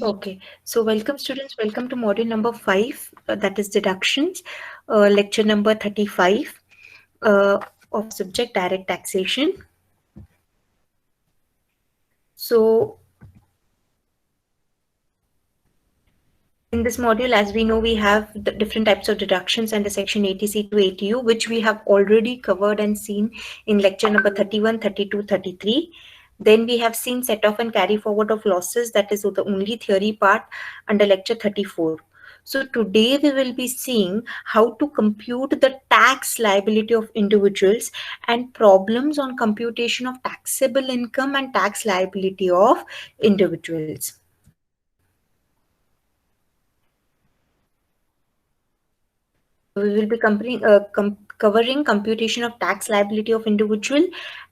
Okay, so welcome students, welcome to module number 5, that is deductions, lecture number 35 of subject direct taxation. So in this module, as we know, we have the different types of deductions under section 80C to 80U, which we have already covered and seen in lecture number 31, 32, 33. Then we have seen set off and carry forward of losses, that is the only theory part under lecture 34. So today we will be seeing how to compute the tax liability of individuals and problems on computation of taxable income and tax liability of individuals. So we will be covering computation of tax liability of individual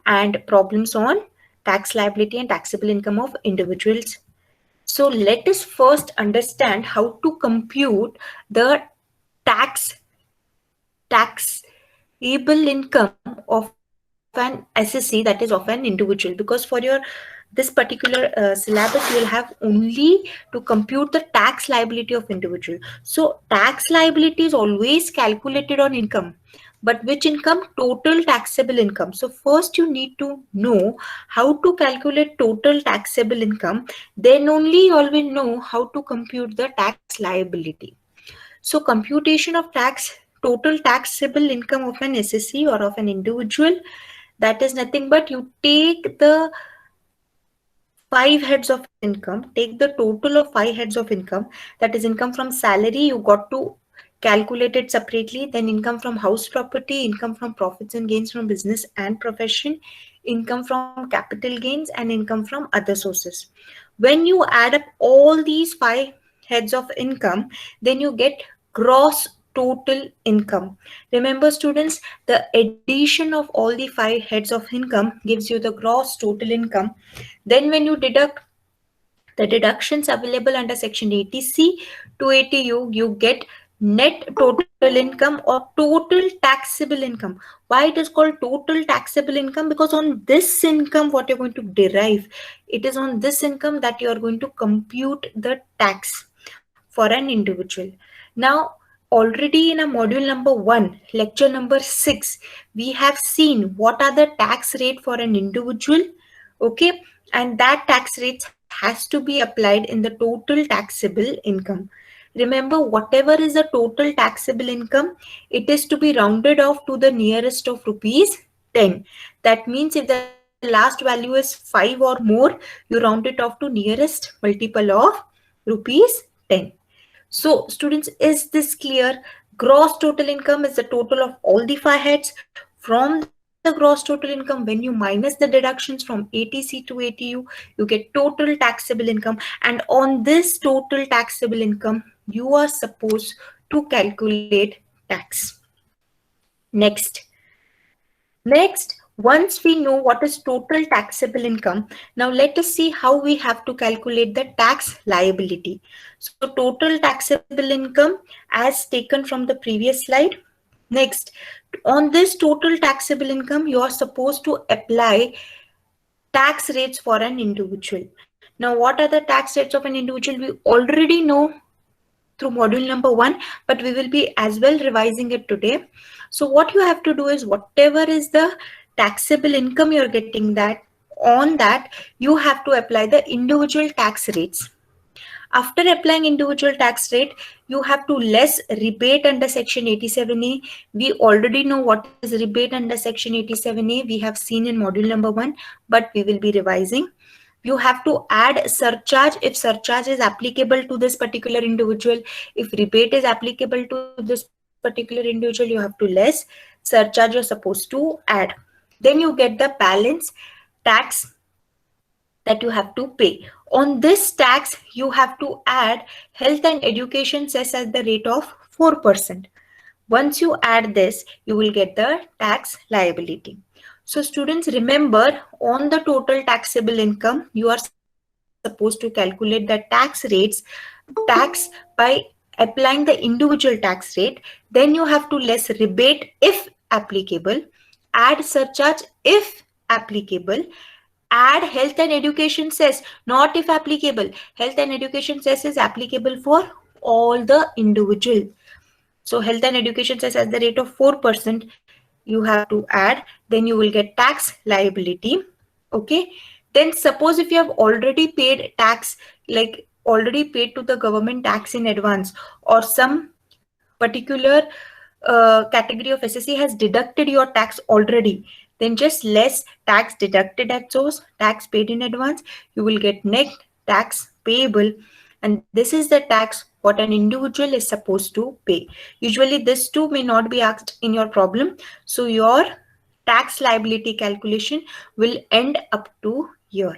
and problems on tax liability and taxable income of individuals. So let us first understand how to compute the taxable income of an SSC, that is of an individual, because for your this particular syllabus you will have only to compute the tax liability of individual. So tax liability is always calculated on income, but which income? Total taxable income. So first you need to know how to calculate total taxable income, then only you all will know how to compute the tax liability. So computation of total taxable income of an SSC or of an individual, that is nothing but you take the 5 heads of income, take the total of 5 heads of income, that is income from salary, you got to calculate it separately, then income from house property, income from profits and gains from business and profession, income from capital gains, and income from other sources. When you add up all these 5 heads of income, then you get gross total income. Remember students, the addition of all the 5 heads of income gives you the gross total income. Then when you deduct the deductions available under section 80C to 80U, you get net total income or total taxable income. Why it is called total taxable income? Because on this income what you're going to derive, it is on this income that you are going to compute the tax for an individual. Now, already in a module number 1, lecture number 6, we have seen what are the tax rate for an individual. Okay, and that tax rate has to be applied in the total taxable income. Remember, whatever is the total taxable income, it is to be rounded off to the nearest of rupees 10. That means if the last value is 5 or more, you round it off to nearest multiple of rupees 10. So students, is this clear? Gross total income is the total of all the 5 heads. From the gross total income, when you minus the deductions from 80C to 80U, you get total taxable income. And on this total taxable income, you are supposed to calculate tax. Next. Once we know what is total taxable income, now let us see how we have to calculate the tax liability. So total taxable income as taken from the previous slide. Next, on this total taxable income, you are supposed to apply tax rates for an individual. Now, what are the tax rates of an individual? We already know through module number 1, but we will be as well revising it today. So what you have to do is whatever is the taxable income you're getting, that on that you have to apply the individual tax rates. After applying individual tax rate, you have to less rebate under section 87A. We already know what is rebate under section 87A. We have seen in module number 1, but we will be revising. You have to add surcharge if surcharge is applicable to this particular individual. If rebate is applicable to this particular individual, you have to less surcharge you're supposed to add. Then you get the balance tax that you have to pay. On this tax, you have to add health and education cess at the rate of 4%. Once you add this, you will get the tax liability. So students, remember, on the total taxable income, you are supposed to calculate the tax rates, tax by applying the individual tax rate. Then you have to less rebate if applicable, add surcharge if applicable, Add health and education cess, not if applicable. Health and education cess is applicable for all the individual. So health and education cess at the rate of 4%, you have to add, then you will get tax liability. Okay. Then suppose if you have already paid tax, like already paid to the government tax in advance, or some particular category of SSC has deducted your tax already, then just less tax deducted at source, tax paid in advance, you will get net tax payable. And this is the tax what an individual is supposed to pay. Usually this too may not be asked in your problem. So your tax liability calculation will end up to here.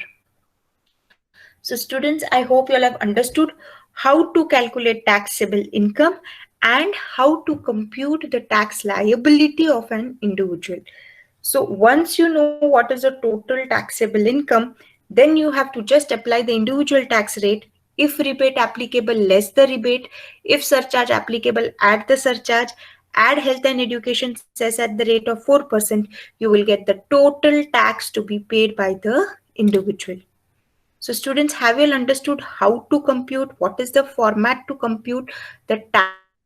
So students, I hope you all have understood how to calculate taxable income and how to compute the tax liability of an individual. So once you know what is the total taxable income, then you have to just apply the individual tax rate. If rebate applicable, less the rebate. If surcharge applicable, add the surcharge. Add health and education cess at the rate of 4%. You will get the total tax to be paid by the individual. So students, have you all understood how to compute? What is the format to compute the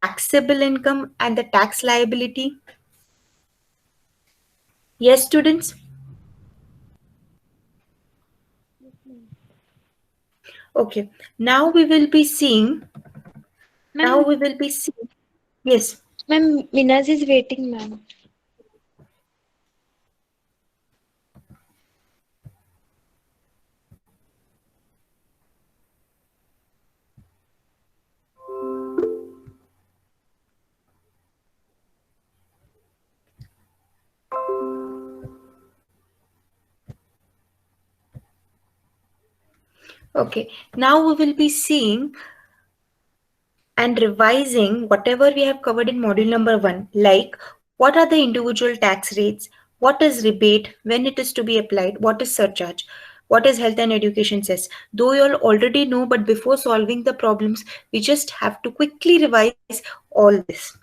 taxable income and the tax liability? Yes, students? Okay. Now we will be seeing, now Ma'am, we will be seeing, yes. ma'am, Minaz is waiting, ma'am. Okay. Now we will be seeing and revising whatever we have covered in module number 1, like what are the individual tax rates, what is rebate, when it is to be applied, what is surcharge, what is health and education cess. Though you all already know, but before solving the problems, we just have to quickly revise all this.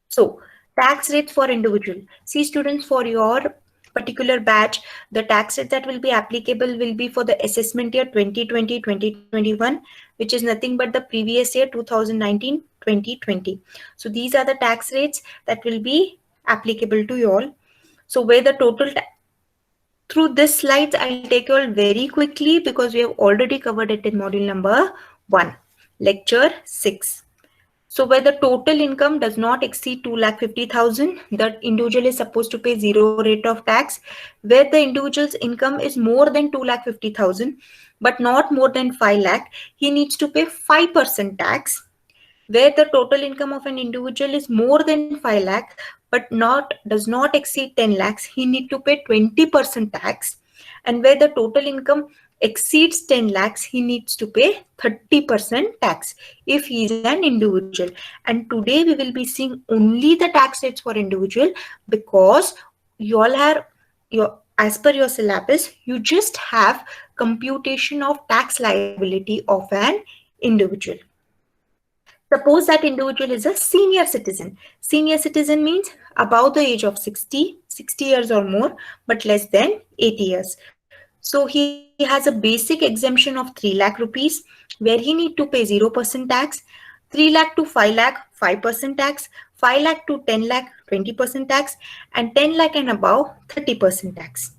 So tax rates for individual. See students, for your particular batch, the tax rate that will be applicable will be for the assessment year 2020-2021, which is nothing but the previous year 2019-2020. So these are the tax rates that will be applicable to you all. So where the total through this slides, I'll take you all very quickly because we have already covered it in module number 1, lecture 6. So where the total income does not exceed 2,50,000, the individual is supposed to pay zero rate of tax. Where the individual's income is more than 2,50,000 but not more than 5 lakh, he needs to pay 5% tax. Where the total income of an individual is more than 5 lakh but does not exceed 10 lakhs, he need to pay 20% tax. And where the total income exceeds 10 lakhs, he needs to pay 30% tax if he is an individual. And today we will be seeing only the tax rates for individual, because you all are your, as per your syllabus, you just have computation of tax liability of an individual. Suppose that individual is a senior citizen. Senior citizen means above the age of 60 years or more, but less than 80 years. So he has a basic exemption of 3 lakh rupees, where he need to pay 0% tax, 3 lakh to 5 lakh, 5% tax, 5 lakh to 10 lakh, 20% tax, and 10 lakh and above, 30% tax.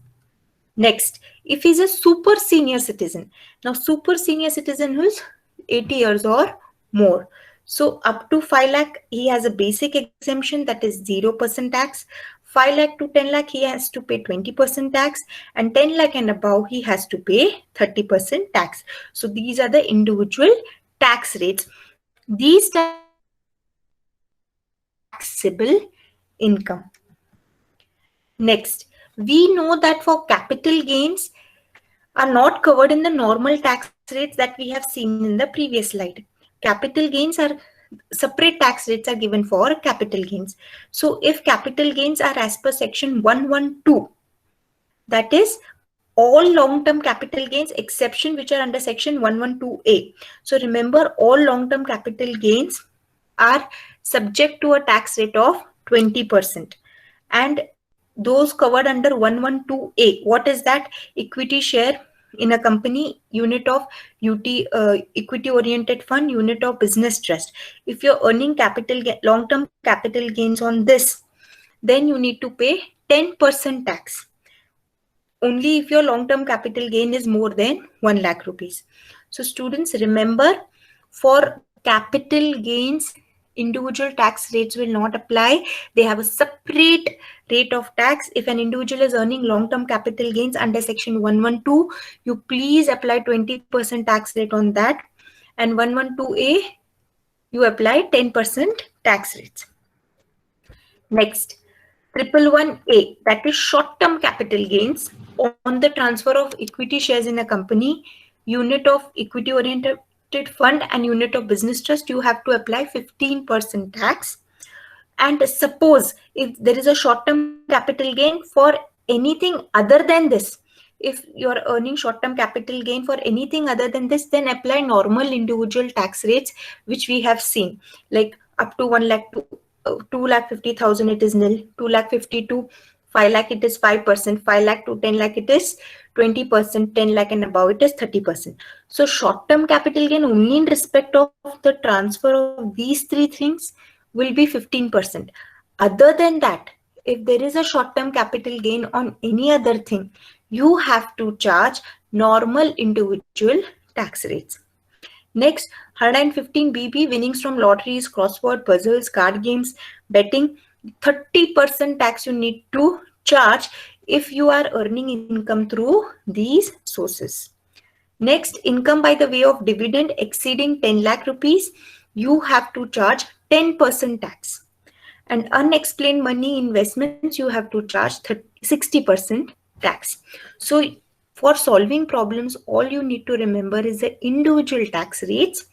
Next, if he's a super senior citizen. Now, super senior citizen who's 80 years or more. So up to 5 lakh, he has a basic exemption, that is 0% tax. 5 lakh to 10 lakh, he has to pay 20% tax. And 10 lakh and above, he has to pay 30% tax. So these are the individual tax rates. These tax rates are given for taxable income. Next, we know that for capital gains are not covered in the normal tax rates that we have seen in the previous slide. Capital gains are separate tax rates are given for capital gains. So if capital gains are as per section 112, that is all long-term capital gains exception which are under section 112A. So remember, all long-term capital gains are subject to a tax rate of 20%. And those covered under 112A. What is that? Equity share in a company, unit of equity oriented fund, unit of business trust. If you're earning long term capital gains on this, then you need to pay 10% tax only if your long term capital gain is more than 1 lakh rupees. So students, remember, for capital gains, individual tax rates will not apply. They have a separate rate of tax. If an individual is earning long term capital gains under section 112, you please apply 20% tax rate on that, and 112A, you apply 10% tax rates. Next, 111A, that is short-term capital gains on the transfer of equity shares in a company, unit of equity-oriented fund and unit of business trust, you have to apply 15% tax. And suppose if there is a short-term capital gain for anything other than this, if you are earning short-term capital gain for anything other than this, then apply normal individual tax rates, which we have seen, like up to 1 lakh to 2,50,000 it is nil, 2,50,000 to 5 lakh it is 5%, 5 lakh to 10 lakh it is 20%, 10 lakh and above it is 30%. So short-term capital gain only in respect of the transfer of these three things will be 15%. Other than that, if there is a short-term capital gain on any other thing, you have to charge normal individual tax rates. Next, 115BB, winnings from lotteries, crossword puzzles, card games, betting, 30% tax you need to charge if you are earning income through these sources. Next, income by the way of dividend exceeding 10 lakh rupees, you have to charge 10% tax. And unexplained money investments, you have to charge 60% tax. So for solving problems, all you need to remember is the individual tax rates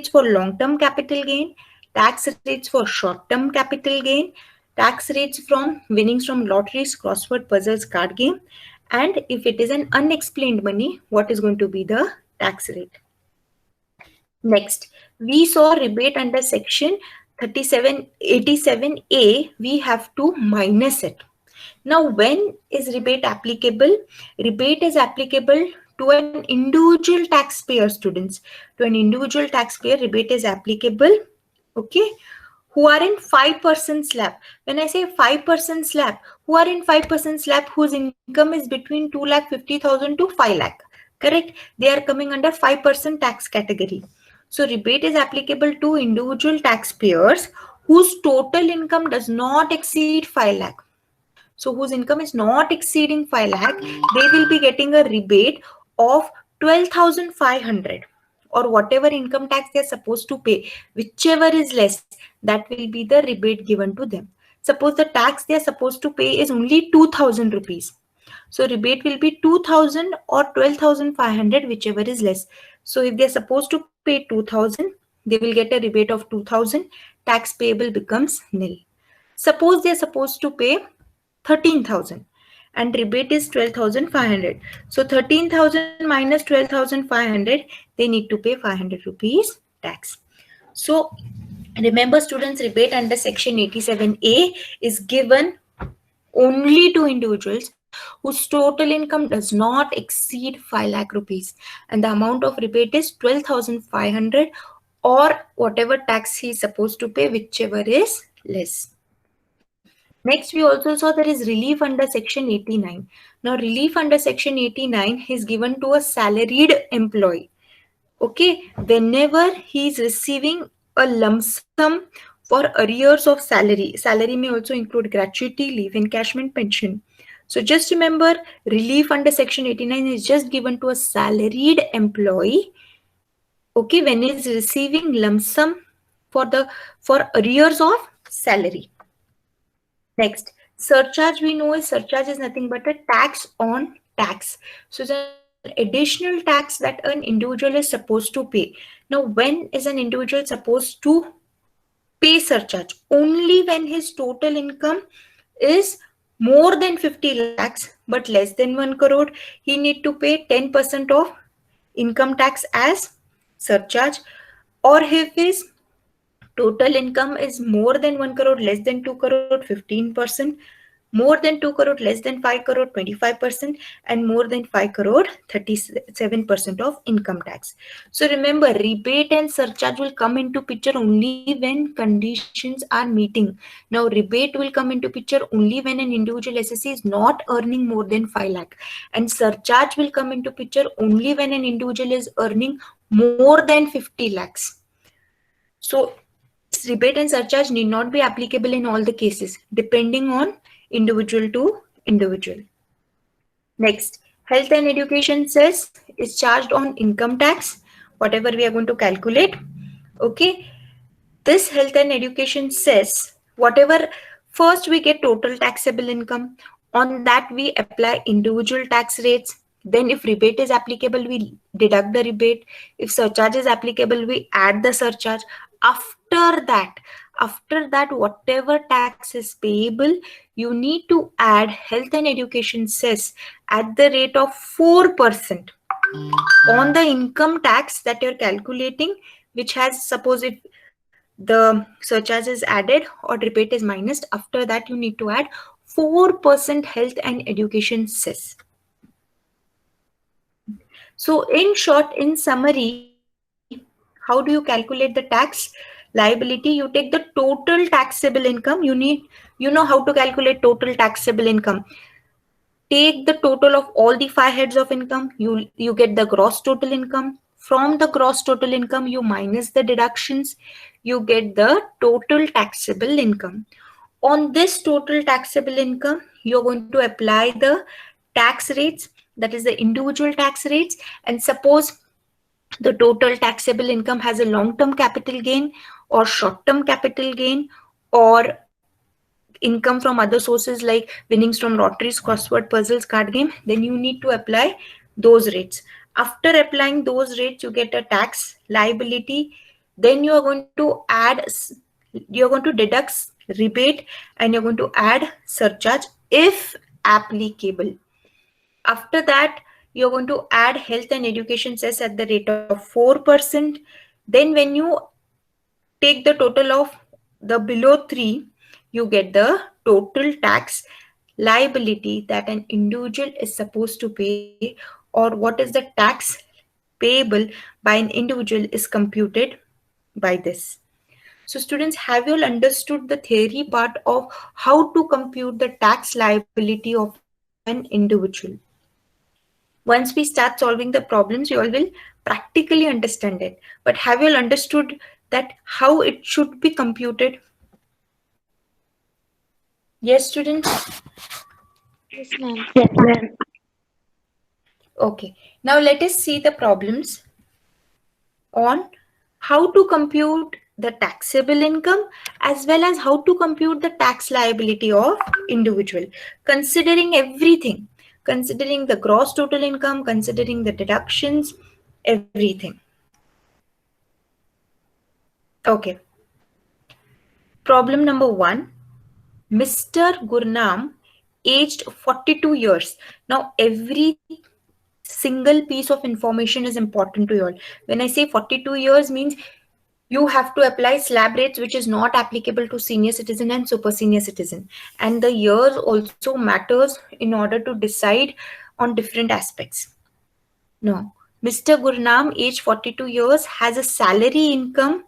for long-term capital gain, tax rates for short-term capital gain, tax rates from winnings from lotteries, crossword puzzles, card game, and if it is an unexplained money, what is going to be the tax rate. Next, we saw rebate under section 3787A, we have to minus it. Now, when is rebate applicable? Rebate is applicable to an individual taxpayer, students. To an individual taxpayer, rebate is applicable, okay, who are in 5% slab. When I say 5% slab, who are in 5% slab whose income is between 2,50,000 to 5 lakh. Correct? They are coming under 5% tax category. So rebate is applicable to individual taxpayers whose total income does not exceed 5 lakh. So whose income is not exceeding 5 lakh, they will be getting a rebate of 12,500 or whatever income tax they are supposed to pay, whichever is less, that will be the rebate given to them. Suppose the tax they are supposed to pay is only 2,000 rupees. So rebate will be 2,000 or 12,500, whichever is less. So if they are supposed to pay 2,000, they will get a rebate of 2,000. Tax payable becomes nil. Suppose they are supposed to pay 13,000 and rebate is 12,500. So 13,000 minus 12,500, they need to pay 500 rupees tax. So remember students, rebate under section 87A is given only to individuals whose total income does not exceed 5 lakh rupees, and the amount of rebate is 12,500 or whatever tax he is supposed to pay, whichever is less. Next, we also saw there is relief under section 89. Now, relief under section 89 is given to a salaried employee. Okay, whenever he is receiving a lump sum for arrears of salary, salary may also include gratuity, leave encashment, pension. So just remember, relief under section 89 is just given to a salaried employee. Okay, when he is receiving lump sum for arrears of salary. Next, surcharge, we know is surcharge is nothing but a tax on tax. So it's an additional tax that an individual is supposed to pay. Now, when is an individual supposed to pay surcharge? Only when his total income is more than 50 lakhs but less than 1 crore, he need to pay 10% of income tax as surcharge. Or if his total income is more than 1 crore, less than 2 crore, 15%. More than 2 crore, less than 5 crore, 25%, and more than 5 crore, 37% of income tax. So remember, rebate and surcharge will come into picture only when conditions are meeting. Now, rebate will come into picture only when an individual SSC is not earning more than 5 lakh, and surcharge will come into picture only when an individual is earning more than 50 lakhs. So rebate and surcharge need not be applicable in all the cases, depending on individual to individual. Next, health and education cess is charged on income tax, whatever we are going to calculate. Okay, this health and education cess, whatever, first we get total taxable income. On that we apply individual tax rates. Then if rebate is applicable, we deduct the rebate. If surcharge is applicable, we add the surcharge. After that, whatever tax is payable, you need to add health and education cess at the rate of 4% on the income tax that you're calculating, which has, suppose if the surcharge is added or rebate is minus, after that you need to add 4% health and education cess. So in short, in summary, how do you calculate the tax liability? You take the total taxable income. You know how to calculate total taxable income. Take the total of all the 5 heads of income. You get the gross total income. From the gross total income, you minus the deductions. You get the total taxable income. On this total taxable income, you're going to apply the tax rates, that is the individual tax rates. And suppose the total taxable income has a long-term capital gain or short-term capital gain or income from other sources like winnings from lotteries, crossword puzzles, card game, then you need to apply those rates. After applying those rates, you get a tax liability. Then you're going to deduct rebate, and you're going to add surcharge if applicable. After that, you're going to add health and education cess at the rate of 4%. Then when you take the total of the below 3, you get the total tax liability that an individual is supposed to pay, or what is the tax payable by an individual is computed by this. So students, have you all understood the theory part of how to compute the tax liability of an individual? Once we start solving the problems, you all will practically understand it. But have you all understood that how it should be computed? Yes, students? Yes, ma'am. Yes, ma'am. Okay. Now let us see the problems on how to compute the taxable income as well as how to compute the tax liability of individual, considering everything, considering the gross total income, considering the deductions, everything. Okay. Problem number 1. Mr. Gurnam, aged 42 years. Now, every single piece of information is important to you all. When I say 42 years means you have to apply slab rates, which is not applicable to senior citizen and super senior citizen. And the years also matters in order to decide on different aspects. No. Mr. Gurnam, age 42 years, has a salary income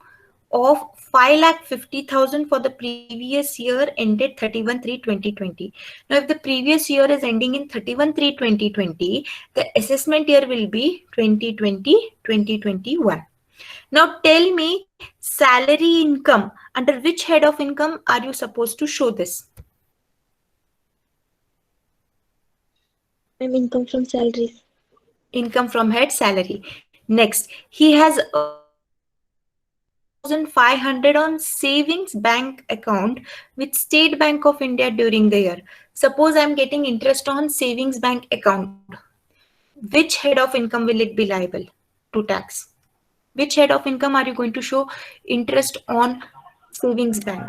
of 5,50,000 for the previous year ended 31/3/2020. Now, if the previous year is ending in 31/3/2020, the assessment year will be 2020-2021. Now, tell me, salary income, under which head of income are you supposed to show this? Ma'am, income from salaries. Income from head salary. Next, he has earned 6,500 on savings bank account with State Bank of India during the year. Suppose I'm getting interest on savings bank account. Which head of income will it be liable to tax? Which head of income are you going to show interest on savings bank?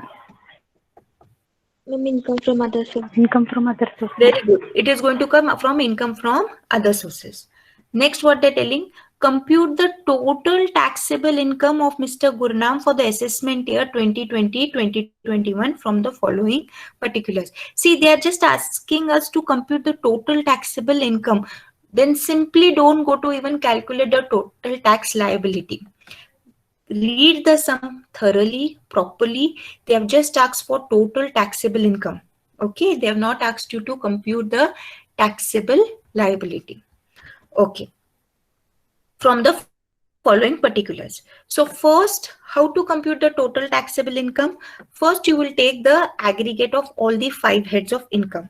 Ma'am, income from other sources. Income from other sources. Very good. It is going to come from income from other sources. Next, what they're telling, compute the total taxable income of Mr. Gurnam for the assessment year 2020-2021 from the following particulars. See, they are just asking us to compute the total taxable income. Then simply don't go to even calculate the total tax liability. Read the sum thoroughly, properly. They have just asked for total taxable income. Okay, they have not asked you to compute the taxable liability. Okay, from the following particulars. So first, how to compute the total taxable income? First, you will take the aggregate of all the 5 heads of income.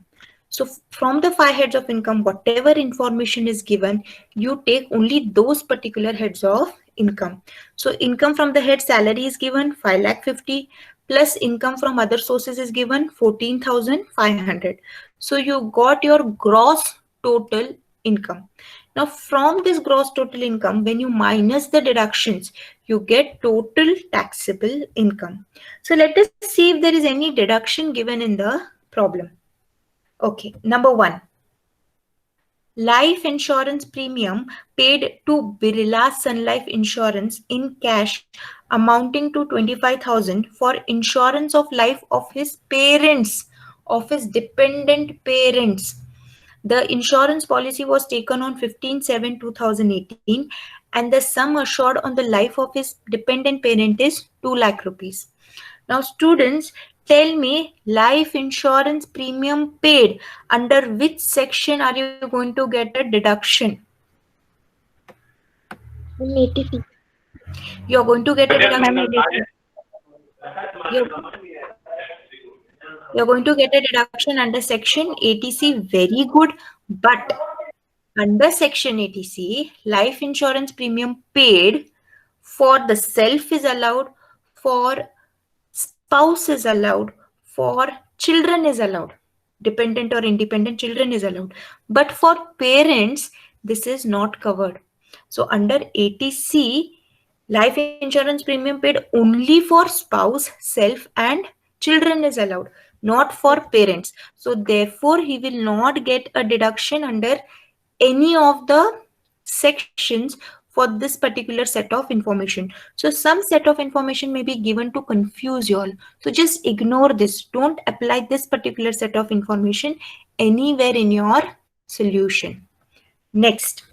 So from the 5 heads of income, whatever information is given, you take only those particular heads of income. So income from the head salary is given 5,50,000 plus income from other sources is given 14,500. So you got your gross total income. Now from this gross total income, when you minus the deductions, you get total taxable income. So let us see if there is any deduction given in the problem. Okay, number 1. Life insurance premium paid to Birla Sun Life Insurance in cash amounting to 25,000 for insurance of life of his parents, of his dependent parents. The insurance policy was taken on 15/7/2018 and the sum assured on the life of his dependent parent is 2 lakh rupees. Now students, tell me, life insurance premium paid, under which section are you going to get a deduction? Ma'am, 80C. You're going to get a deduction. Ma'am, 80C. You're, you're going to get a deduction under section 80C. Very good. But under section 80C, life insurance premium paid for the self is allowed, for spouse is allowed, for children is allowed. Dependent or independent children is allowed. But for parents, this is not covered. So under 80C, life insurance premium paid only for spouse, self and children is allowed, not for parents. So therefore, he will not get a deduction under any of the sections for this particular set of information. So some set of information may be given to confuse you all. So just ignore this. Don't apply this particular set of information anywhere in your solution. Next,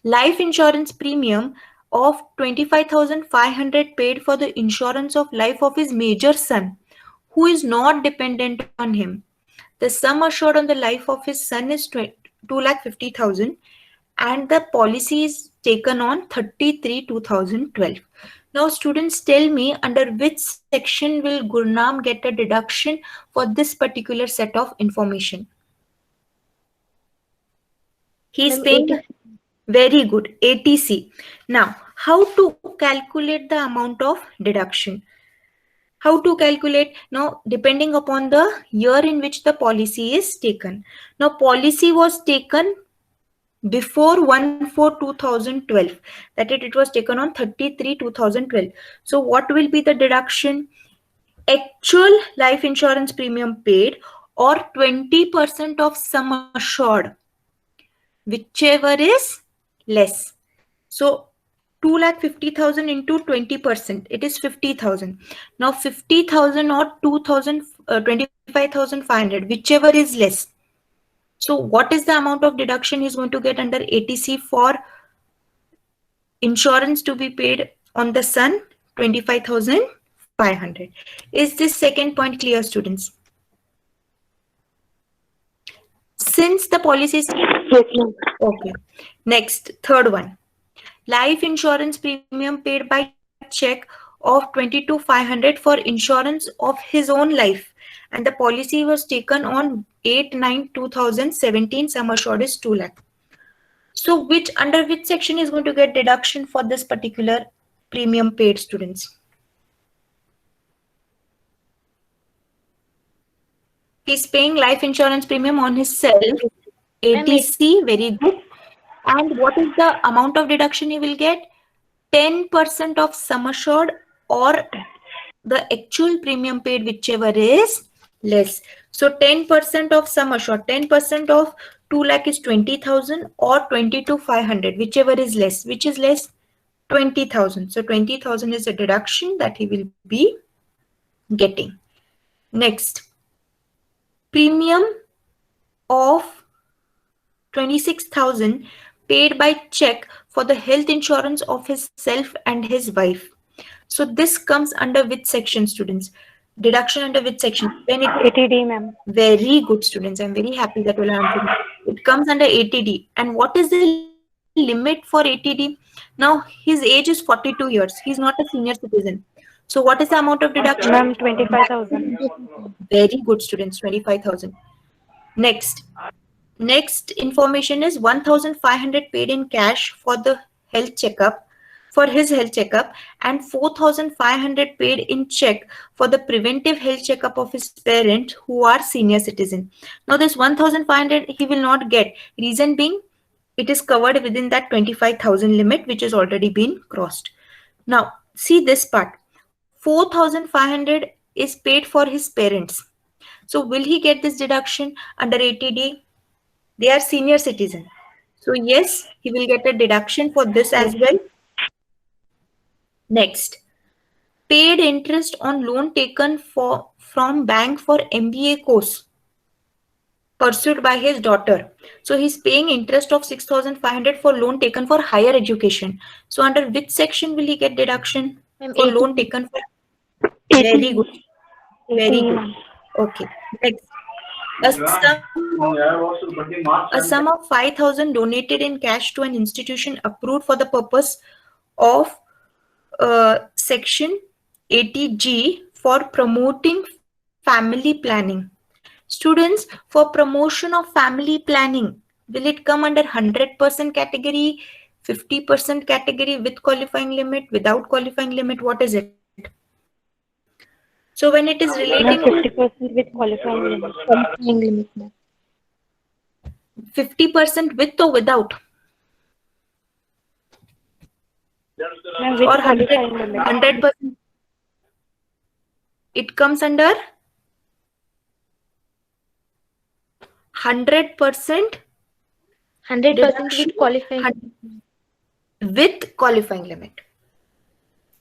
life insurance premium of 25,500 paid for the insurance of life of his major son, who is not dependent on him. The sum assured on the life of his son is 2,50,000 and the policy is taken on 30/3/2012. Now students, tell me, under which section will Gurnam get a deduction for this particular set of information? He is Ma'am, paying 80C. very good 80C. Now how to calculate the amount of deduction? How to calculate? Now, depending upon the year in which the policy is taken. Now, policy was taken before 1/4/2012. That is, it was taken on 30/3/2012. So, what will be the deduction? Actual life insurance premium paid or 20% of sum assured, whichever is less. So, 2,50,000 into 20%, it is 50,000. Now 50,000 or 2,000, 25,500, whichever is less. So what is the amount of deduction he's going to get under 80C for insurance to be paid on the son? 25,500. Is this second point clear, students? Since the policy is... Yes, ma'am. Okay. Next, third one. Life insurance premium paid by check of 22,500 for insurance of his own life, and the policy was taken on 8/9/2017. Sum assured is 2 lakh. So under which section is going to get deduction for this particular premium paid, students? He's paying life insurance premium on his self. 80C, very good. And what is the amount of deduction he will get? 10% of sum assured or the actual premium paid, whichever is less. So 10% of sum assured, 10% of 2 lakh is 20,000 or 22,500, whichever is less. Which is less? 20,000. So 20,000 is a deduction that he will be getting. Next, premium of 26,000 paid by check for the health insurance of his self and his wife. So this comes under which section, students? Deduction under which section? When it 80D, ma'am. Very good, students. I'm very happy that you are answering. It comes under 80D. And what is the limit for 80D? Now, his age is 42 years. He's not a senior citizen. So what is the amount of deduction? Ma'am, 25,000. Very good, students. 25,000. Next. Next information is 1,500 paid in cash for the health checkup, for his health checkup, and 4,500 paid in check for the preventive health checkup of his parents who are senior citizen. Now this 1,500 he will not get. Reason being, it is covered within that 25,000 limit which has already been crossed. Now see this part. 4,500 is paid for his parents. So will he get this deduction under 80D? They are senior citizen. So yes, he will get a deduction for this as well. Next, paid interest on loan taken from bank for MBA course pursued by his daughter. So he's paying interest of 6,500 for loan taken for higher education. So under which section will he get deduction for loan taken for? Very good. Very good. Okay. Next, a sum of 5,000 donated in cash to an institution approved for the purpose of section 80G for promoting family planning. Students, for promotion of family planning, will it come under 100% category, 50% category, with qualifying limit, without qualifying limit? What is it? So when it is relating Ma'am, 50% with qualifying limit. Qualifying limit, ma'am. 50% with or without? Ma'am, with Or qualifying limit. 100%? It comes under 100% 100% with qualifying. with qualifying limit.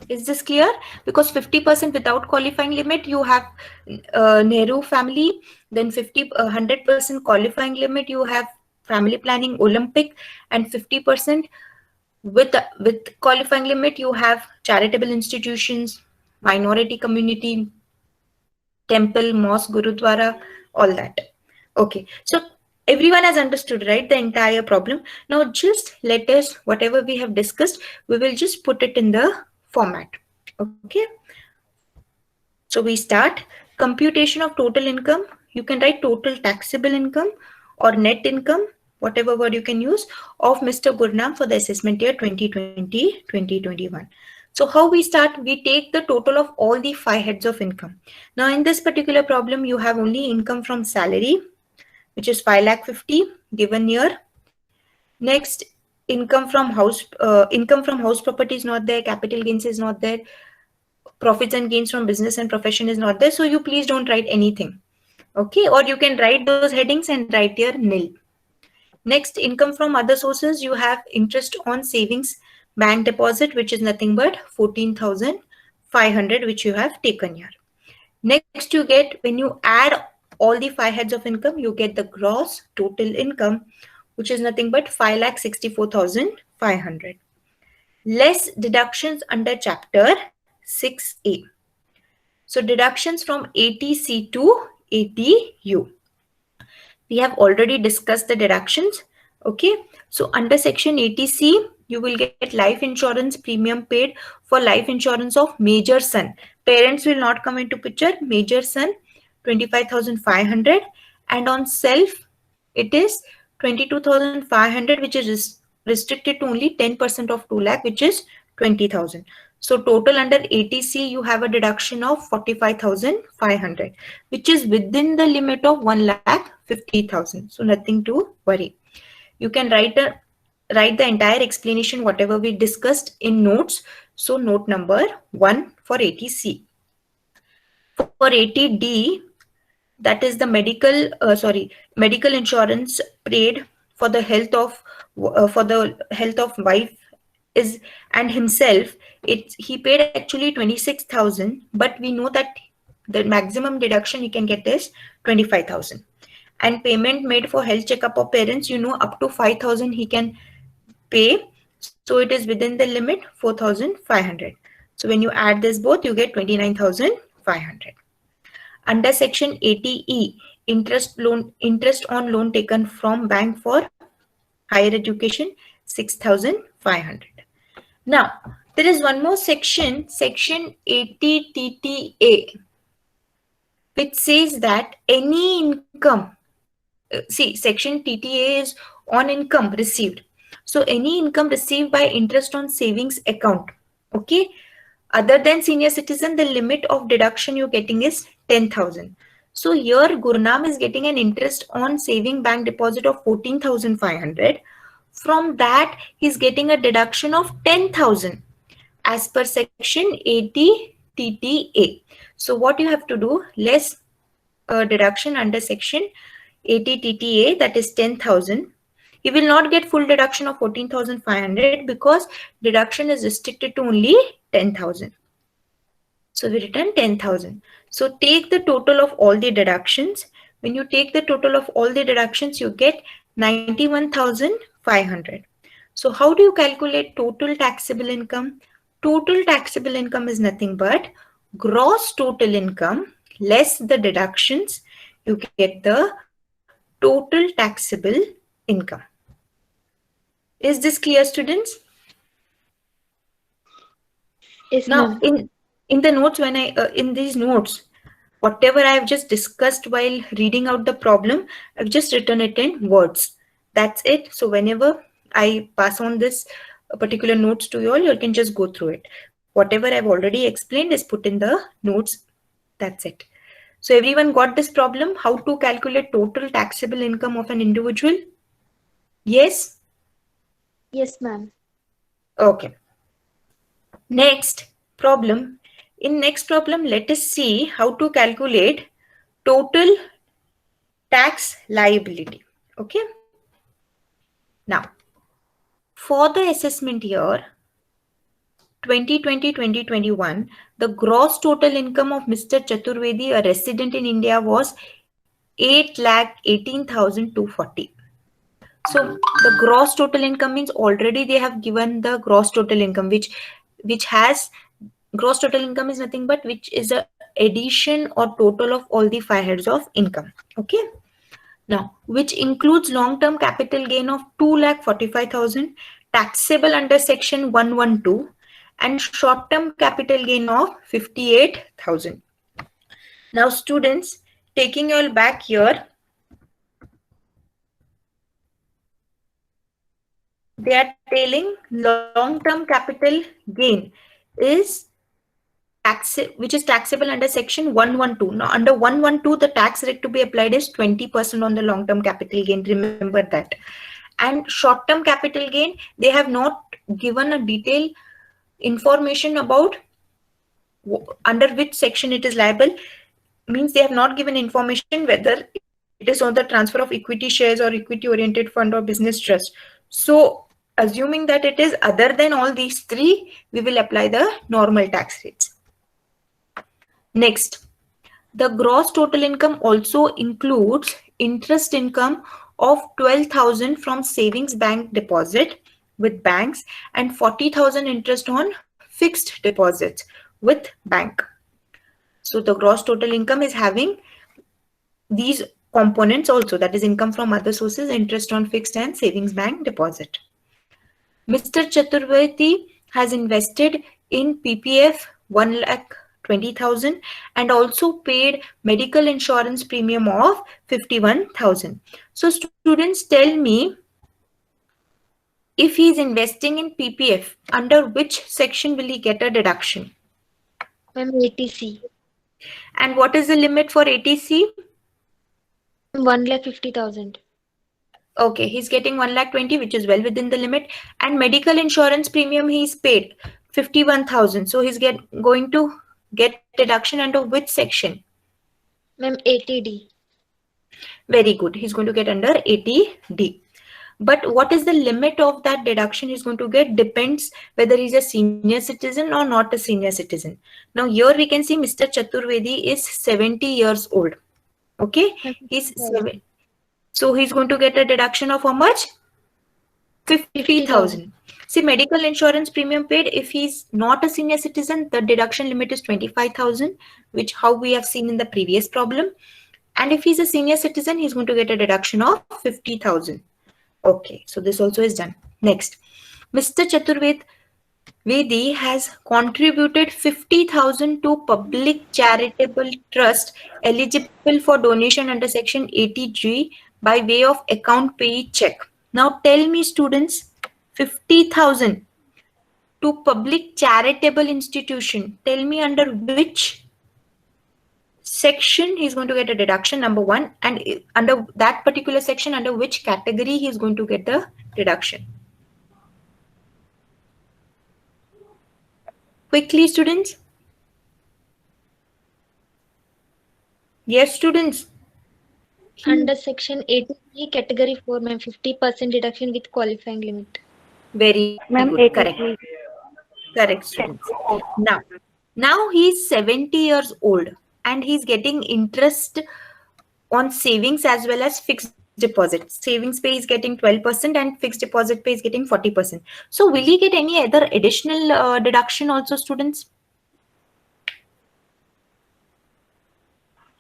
Is this clear? Because 50% without qualifying limit, you have Nehru family. Then 100% qualifying limit, you have family planning Olympic, and 50% with qualifying limit, you have charitable institutions, minority community, temple, mosque, gurudwara, all that. Okay, so everyone has understood, right, the entire problem. Now just let us, whatever we have discussed, we will just put it in the format. Okay, so we start. Computation of total income. You can write total taxable income or net income, whatever word you can use, of Mr. Gurnam for the assessment year 2020-2021. So how we start? We take the total of all the 5 heads of income. Now in this particular problem, you have only income from salary, which is 5,50,000 given here. Next, income from house property is not there, capital gains is not there, profits and gains from business and profession is not there. So you please don't write anything. Okay, or you can write those headings and write here nil. Next, income from other sources, you have interest on savings bank deposit, which is nothing but 14,500, which you have taken here. Next, you get, when you add all the 5 heads of income, you get the gross total income, which is nothing but 5,64,500. Less deductions under chapter 6A. So deductions from 80C to 80U. We have already discussed the deductions. Okay, so under section 80C, you will get life insurance premium paid for life insurance of major son. Parents will not come into picture. Major son, 25,500, and on self, it is 22,500, which is restricted to only 10% of 2 lakh, which is 20,000. So total under 80C, you have a deduction of 45,500, which is within the limit of 1,50,000. So nothing to worry. You can write the entire explanation, whatever we discussed, in notes. So note number 1 for 80C. For 80D, that is the medical insurance paid for the health of wife is and himself. He paid actually 26,000, but we know that the maximum deduction he can get is 25,000. And payment made for health checkup of parents, up to 5,000 he can pay. So it is within the limit 4,500. So when you add this both, you get 29,500. Under section 80E, interest on loan taken from bank for higher education, 6,500. Now, there is one more section, section 80TTA, which says that any income, section TTA is on income received. So any income received by interest on savings account, okay, other than senior citizen, the limit of deduction you're getting is 10,000. So here Gurnam is getting an interest on saving bank deposit of 14,500. From that, he's getting a deduction of 10,000 as per section 80 TTA. So what you have to do, less deduction under section 80 TTA, that is 10,000. He will not get full deduction of 14,500 because deduction is restricted to only 10,000. So we return 10,000. So take the total of all the deductions. When you take the total of all the deductions, you get 91,500. So how do you calculate total taxable income? Total taxable income is nothing but gross total income less the deductions. You get the total taxable income. Is this clear, students? Yes, Now, ma'am. in the notes, when in these notes, whatever I have just discussed while reading out the problem, I've just written it in words. That's it. So whenever I pass on this particular notes to you all, you can just go through it. Whatever I've already explained is put in the notes. That's it. So everyone got this problem? How to calculate total taxable income of an individual? Yes? Yes, ma'am. Okay. Next problem. In next problem, let us see how to calculate total tax liability. Okay. Now, for the assessment year 2020-2021, the gross total income of Mr. Chaturvedi, a resident in India, was 8,18,240. So the gross total income means already they have given the gross total income, which has gross total income is nothing but which is a addition or total of all the 5 heads of income. Okay. Now, which includes long-term capital gain of 2,45,000 taxable under section 112 and short-term capital gain of 58,000. Now, students, taking you all back here, they are telling long-term capital gain is which is taxable under section 112. Now, under 112, the tax rate to be applied is 20% on the long-term capital gain. Remember that. And short-term capital gain, they have not given a detailed information about under which section it is liable. Means they have not given information whether it is on the transfer of equity shares or equity-oriented fund or business trust. So, assuming that it is other than all these three, we will apply the normal tax rates. Next, the gross total income also includes interest income of 12,000 from savings bank deposit with banks and 40,000 interest on fixed deposits with bank. So the gross total income is having these components also, that is income from other sources, interest on fixed and savings bank deposit. Mr. Chaturvedi has invested in PPF 1,20,000 and also paid medical insurance premium of 51,000. So students, tell me, if he is investing in PPF, under which section will he get a deduction? Ma'am, ATC. And what is the limit for ATC? 1,50,000. Okay, he's getting 1,20,000, which is well within the limit. And medical insurance premium he's paid 51,000. So he's going to get deduction under which section? Ma'am, ATD. Very good. He's going to get under 80D. But what is the limit of that deduction he's going to get depends whether he's a senior citizen or not a senior citizen. Now here we can see Mr. Chaturvedi is 70 years old. Okay, he's 7. So he's going to get a deduction of how much? 50,000. See, medical insurance premium paid, if he's not a senior citizen, the deduction limit is 25,000, which how we have seen in the previous problem. And if he's a senior citizen, he's going to get a deduction of 50,000. Okay, so this also is done. Next, Mr. Chaturvedi has contributed 50,000 to public charitable trust eligible for donation under section 80G by way of account payee check. Now tell me students, 50,000 to public charitable institution. Tell me under which section he's going to get a deduction, number one, and under that particular section, under which category he's going to get the deduction. Quickly, students. Yes, students. Under section 80, category 4, ma'am, 50% deduction with qualifying limit. Very Ma'am, good. Correct. 80. Correct, students. Now he's 70 years old and he's getting interest on savings as well as fixed deposit. Savings pay is getting 12% and fixed deposit pay is getting 40%. So will he get any other additional deduction also, students?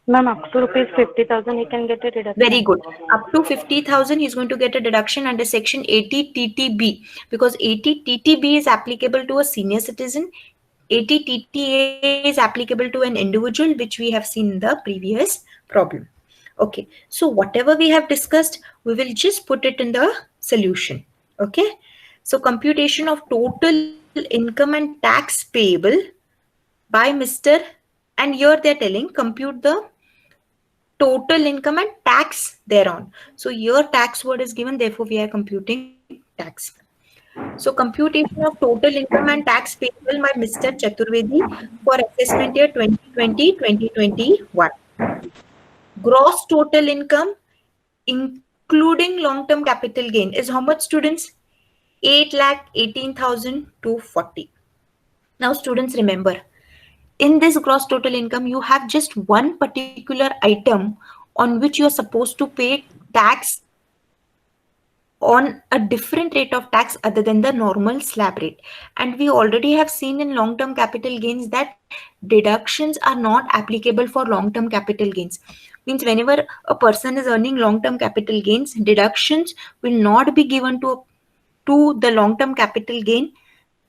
Ma'am, up to rupees 50,000 he can get a deduction. Very good. Up to 50,000 he's going to get a deduction under section 80 TTB, because 80 TTB is applicable to a senior citizen. 80 TTA is applicable to an individual, which we have seen in the previous problem. Okay, so whatever we have discussed, we will just put it in the solution. Okay, so computation of total income and tax payable by Mr. and here they're telling compute the total income and tax thereon. So your tax word is given, therefore we are computing tax. So computation of total income and tax payable by Mr. Chaturvedi for assessment year 2020-2021. Gross total income including long-term capital gain is how much, students? 8,18,240. Now students, remember, in this gross total income, you have just one particular item on which you are supposed to pay tax on a different rate of tax other than the normal slab rate. And we already have seen in long-term capital gains that deductions are not applicable for long-term capital gains. Means whenever a person is earning long-term capital gains, deductions will not be given to the long-term capital gain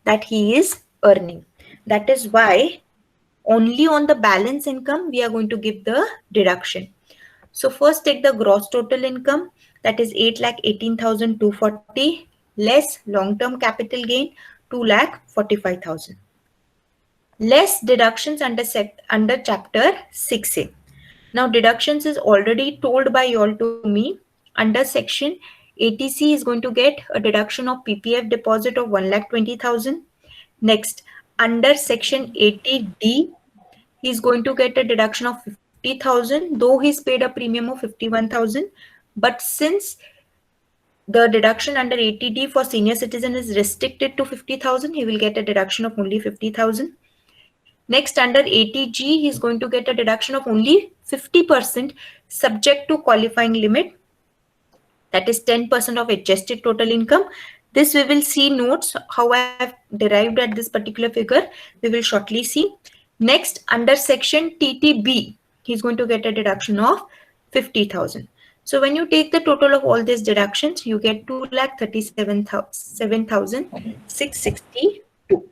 that he is earning. That is why only on the balance income we are going to give the deduction. So first take the gross total income, that is 8,18,240 less long-term capital gain 2,45,000. Less deductions under chapter 6A. Now deductions is already told by you all to me. Under section 80C is going to get a deduction of PPF deposit of 1,20,000. Next, under section 80D, he's going to get a deduction of 50,000, though he's paid a premium of 51,000. But since the deduction under 80D for senior citizen is restricted to 50,000, he will get a deduction of only 50,000. Next, under 80G, he's going to get a deduction of only 50% subject to qualifying limit. That is 10% of adjusted total income. This we will see notes, how I have derived at this particular figure. We will shortly see. Next, under section TTB, he's going to get a deduction of 50,000. So when you take the total of all these deductions, you get 2,37,662.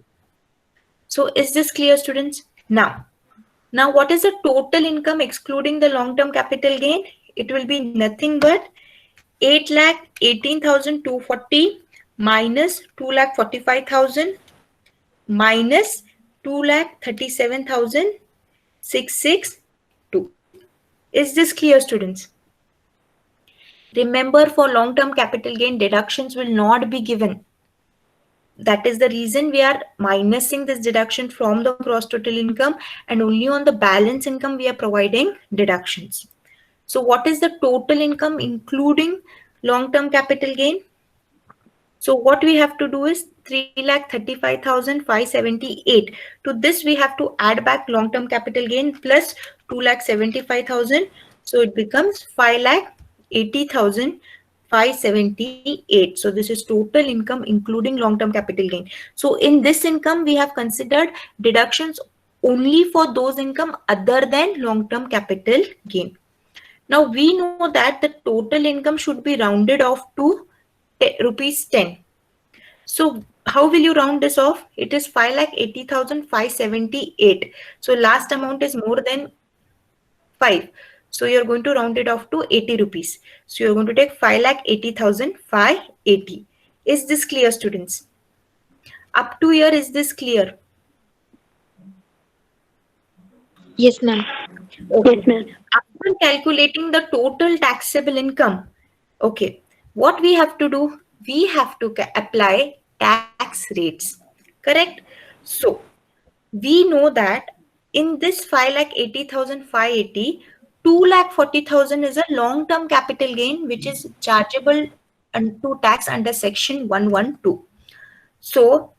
So is this clear, students? Now what is the total income excluding the long-term capital gain? It will be nothing but 8,18,240 minus 2,45,000 minus 2,37,662. Is this clear, students? Remember, for long-term capital gain, deductions will not be given. That is the reason we are minusing this deduction from the gross total income, and only on the balance income we are providing deductions. So what is the total income including long-term capital gain? So what we have to do is 3,35,578. To this we have to add back long-term capital gain plus 2,75,000. So it becomes 5,80,578. So this is total income including long-term capital gain. So in this income we have considered deductions only for those income other than long-term capital gain. Now we know that the total income should be rounded off to rupees 10. So how will you round this off? It is 5,80,578. So last amount is more than 5. So you're going to round it off to 80 rupees. So you're going to take 5,80,580. Is this clear, students? Up to here, is this clear? Yes, ma'am. Okay. Yes, ma'am. After calculating the total taxable income, okay, what we have to do? We have to apply tax rates. Correct? So we know that in this 5,80,580, 2,40,000 is a long-term capital gain which is chargeable to tax under section 112. So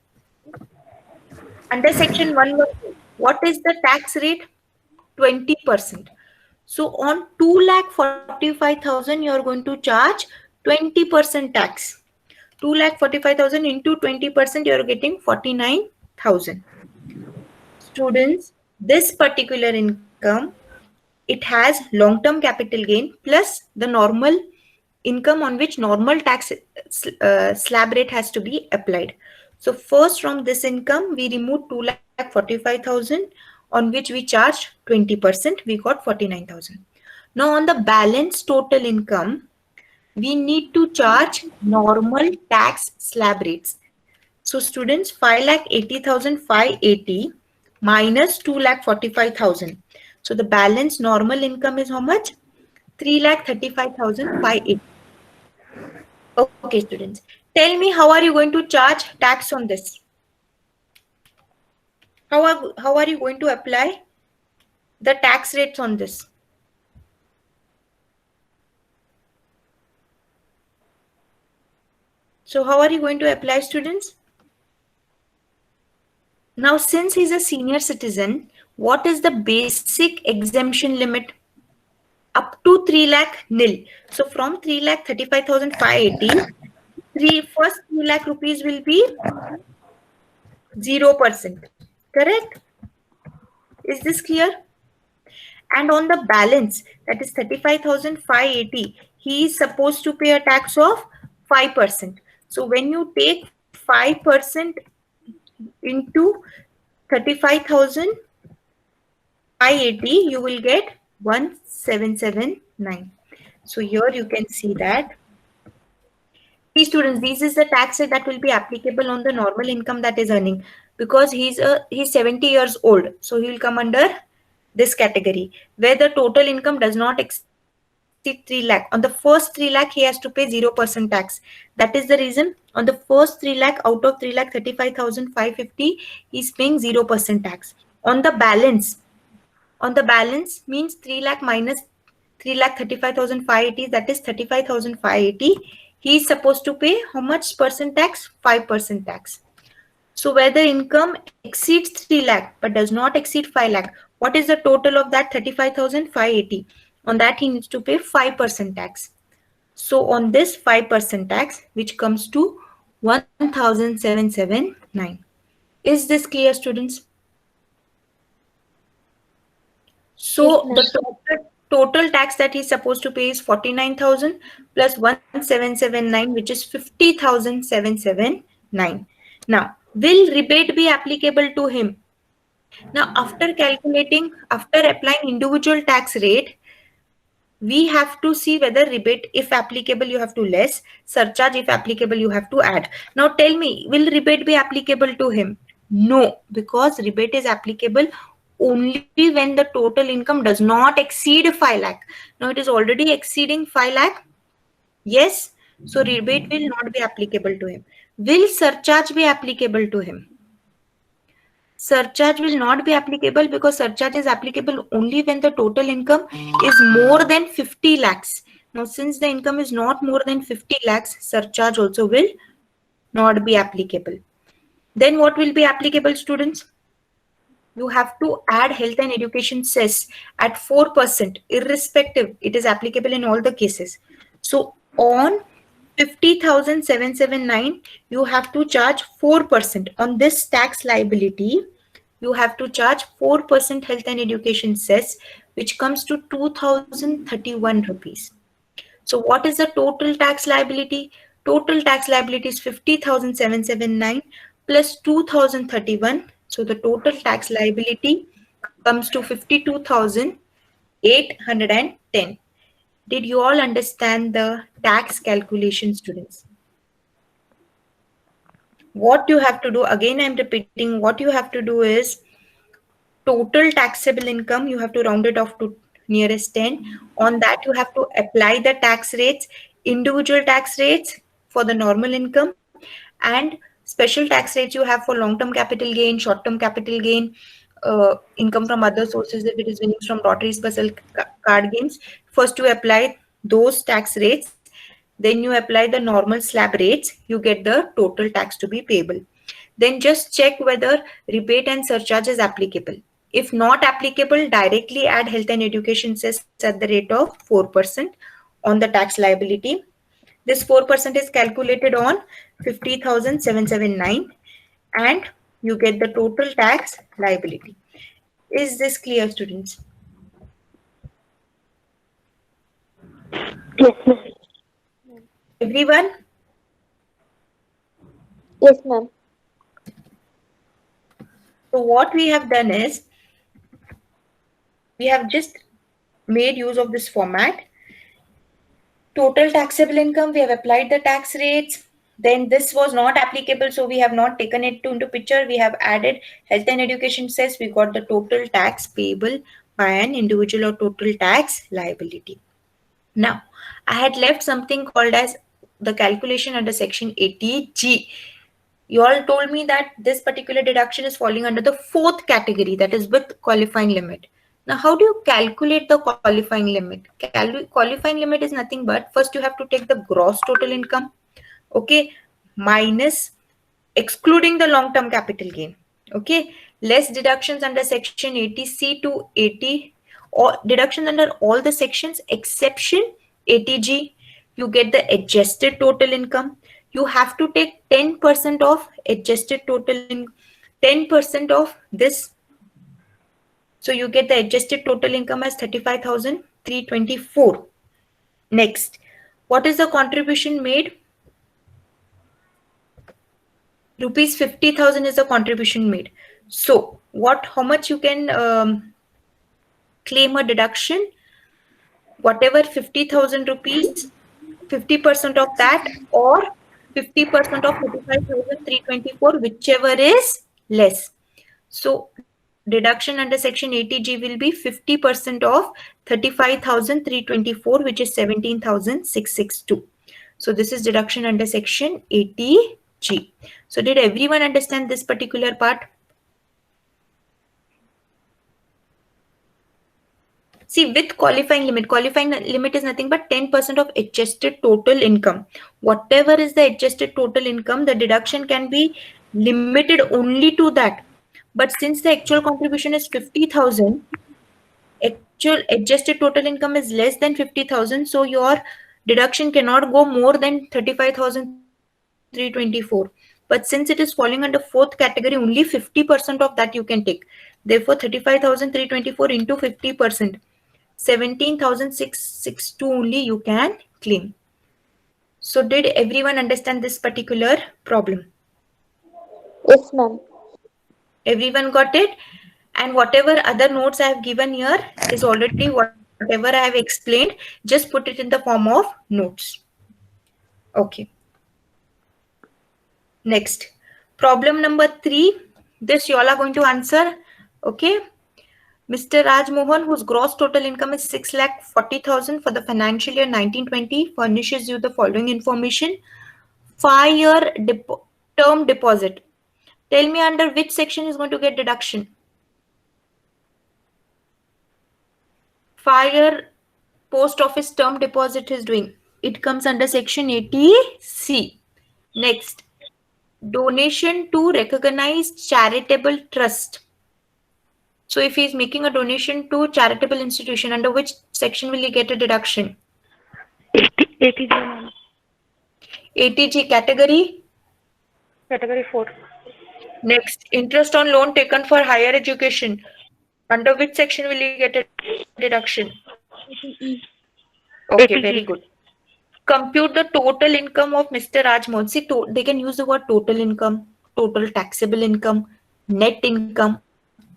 under section 112, what is the tax rate? 20%. So on 2,45,000, you are going to charge 20% tax. 2,45,000 into 20%, you are getting 49,000. Students, this particular income, it has long-term capital gain plus the normal income on which normal tax slab rate has to be applied. So first from this income, we remove 2,45,000 on which we charged 20%, we got 49,000. Now on the balance total income, we need to charge normal tax slab rates. So students, 5,80,580 minus 2,45,000. So the balance normal income is how much? 3,35,580. Okay, students. Tell me, how are you going to charge tax on this? How are you going to apply the tax rates on this? So how are you going to apply, students? Now, since he's a senior citizen, what is the basic exemption limit? Up to 3 lakh nil. So from 3,35,580, first 3 lakh rupees will be 0%. Correct? Is this clear? And on the balance, that is 35,580, he is supposed to pay a tax of 5%. So when you take 5% into 35,580, you will get 1,779. So here you can see that. Please students, this is the tax rate that will be applicable on the normal income that is earning, because he's 70 years old. So he will come under this category where the total income does not exceed 3 lakh. On the first 3 lakh, he has to pay 0% tax. That is the reason on the first 3 lakh out of 3,35,550, he's paying 0% tax. On the balance means 3 lakh minus 3,35,580, that is 35,580. He is supposed to pay how much percent tax? 5% tax. So where the income exceeds 3 lakh but does not exceed 5 lakh, what is the total of that 35,580? On that he needs to pay 5% tax. So on this 5% tax, which comes to 1,779. Is this clear, students? So the total tax that he's supposed to pay is 49,000 plus 1,779, which is 50,779. Now, will rebate be applicable to him? Now, after applying individual tax rate, we have to see whether rebate, if applicable, you have to less, surcharge, if applicable, you have to add. Now tell me, will rebate be applicable to him? No, because rebate is applicable only when the total income does not exceed 5 lakh. Now it is already exceeding 5 lakh. Yes, so rebate will not be applicable to him. Will surcharge be applicable to him? Surcharge will not be applicable because surcharge is applicable only when the total income is more than 50 lakhs. Now, since the income is not more than 50 lakhs, surcharge also will not be applicable. Then what will be applicable, students? You have to add health and education cess at 4%, irrespective. It is applicable in all the cases. So on 50,779, you have to charge 4%. On this tax liability, you have to charge 4% health and education cess, which comes to 2,031 rupees. So what is the total tax liability? Total tax liability is 50,779 plus 2,031. So the total tax liability comes to 52,810. Did you all understand the tax calculation, students? What you have to do, again I'm repeating, what you have to do is total taxable income, you have to round it off to nearest 10. On that, you have to apply the tax rates, individual tax rates for the normal income, and special tax rates you have for long-term capital gain, short-term capital gain, income from other sources if it is winnings from lottery, special card gains. First, you apply those tax rates, then you apply the normal slab rates, you get the total tax to be payable. Then just check whether rebate and surcharge is applicable. If not applicable, directly add health and education cess at the rate of 4% on the tax liability. This 4% is calculated on 50,779 and you get the total tax liability. Is this clear, students? Yes, ma'am. Everyone? Yes, ma'am. So what we have done is, we have just made use of this format. Total taxable income, we have applied the tax rates. Then this was not applicable, so we have not taken it into picture. We have added health and education cess. We got the total tax payable by an individual or total tax liability. Now, I had left something called as the calculation under section 80G. You all told me that this particular deduction is falling under the fourth category, that is with qualifying limit. Now, how do you calculate the qualifying limit? Qualifying limit is nothing but, first you have to take the gross total income, okay, minus excluding the long-term capital gain, okay, less deductions under section 80C to 80, or deductions under all the sections exception 80G. You get the adjusted total income. You have to take 10% of adjusted total income, 10% of this. So you get the adjusted total income as 35,324. Next, what is the contribution made? Rupees 50,000 is the contribution made. So how much you can claim a deduction? Whatever 50,000 rupees, 50% of that, or 50% of 35,324, whichever is less. So deduction under section 80G will be 50% of 35,324, which is 17,662. So this is deduction under section 80G. So did everyone understand this particular part? See, with qualifying limit is nothing but 10% of adjusted total income. Whatever is the adjusted total income, the deduction can be limited only to that. But since the actual contribution is 50,000, actual adjusted total income is less than 50,000, so your deduction cannot go more than 35,324. But since it is falling under fourth category, only 50% of that you can take. Therefore, 35,324 into 50%, 17,662 only you can claim. So did everyone understand this particular problem? Yes, ma'am. Everyone got it? And whatever other notes I have given here is already whatever I have explained. Just put it in the form of notes. Okay. Next, problem number 3. This you all are going to answer. Okay. Mr. Raj Mohan, whose gross total income is 6,40,000 for the financial year 1920, furnishes you the following information. 5-year term deposit Tell me under which section is going to get deduction. Fire post office term deposit is doing. It comes under section 80C. Next, donation to recognized charitable trust. So if he is making a donation to charitable institution, under which section will he get a deduction? 80G, ma'am. 80G category. Category 4. Next, interest on loan taken for higher education. Under which section will you get a deduction? JCE. Okay, 80G. very good. Compute the total income of Mr. Rajmohan. See, they can use the word total income, total taxable income, net income.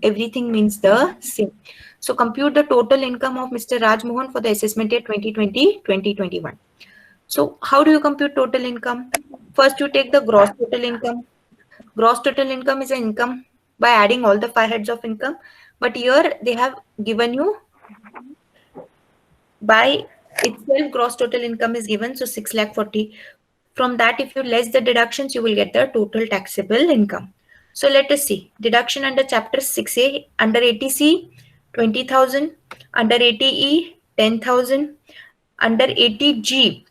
Everything means the same. So compute the total income of Mr. Rajmohan for the assessment year 2020-2021. So how do you compute total income? First, you take the gross total income. Gross total income is an income by adding all the 5 heads of income. But here they have given you by itself gross total income is given. So 6 lakh 40. From that, if you less the deductions, you will get the total taxable income. So let us see. Deduction under chapter 6A, under 80C, 20,000, under 80E, 10,000, under 80G,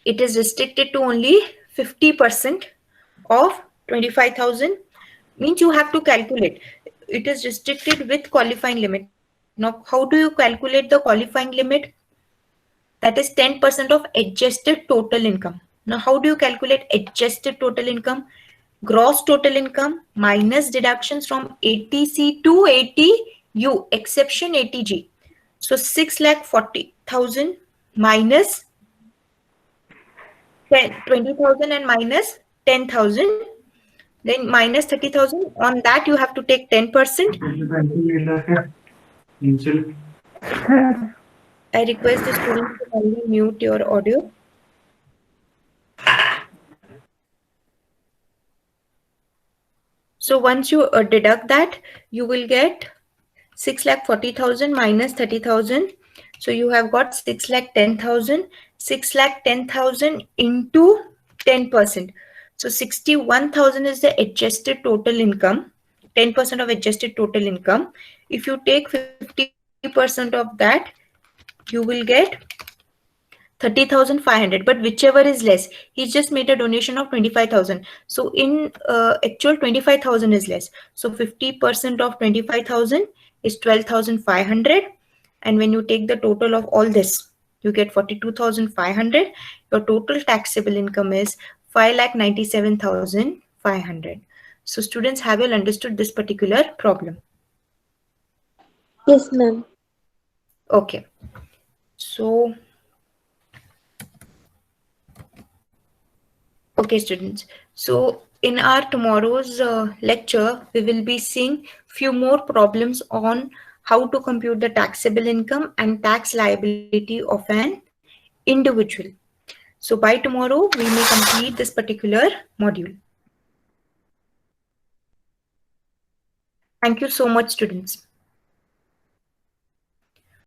it is restricted to only 50% of 25,000. Means you have to calculate. It is restricted with qualifying limit. Now, how do you calculate the qualifying limit? That is 10% of adjusted total income. Now, how do you calculate adjusted total income? Gross total income minus deductions from 80C to 80U, exception 80G. So 6,40,000 minus 20,000 and minus 10,000. Then minus 30,000. On that, you have to take 10%. I request the students to kindly mute your audio. So once you deduct that, you will get 6,40,000 minus 30,000. So you have got 6,10,000. 6,10,000 into 10%. So 61,000 is the adjusted total income. 10% of adjusted total income. If you take 50% of that, you will get 30,500, but whichever is less. He just made a donation of 25,000. So in actual 25,000 is less. So 50% of 25,000 is 12,500. And when you take the total of all this, you get 42,500. Your total taxable income is 5,97,500. So students, have you understood this particular problem? Yes, ma'am. Okay. So okay, students. So in our tomorrow's lecture, we will be seeing few more problems on how to compute the taxable income and tax liability of an individual. So by tomorrow, we may complete this particular module. Thank you so much, students.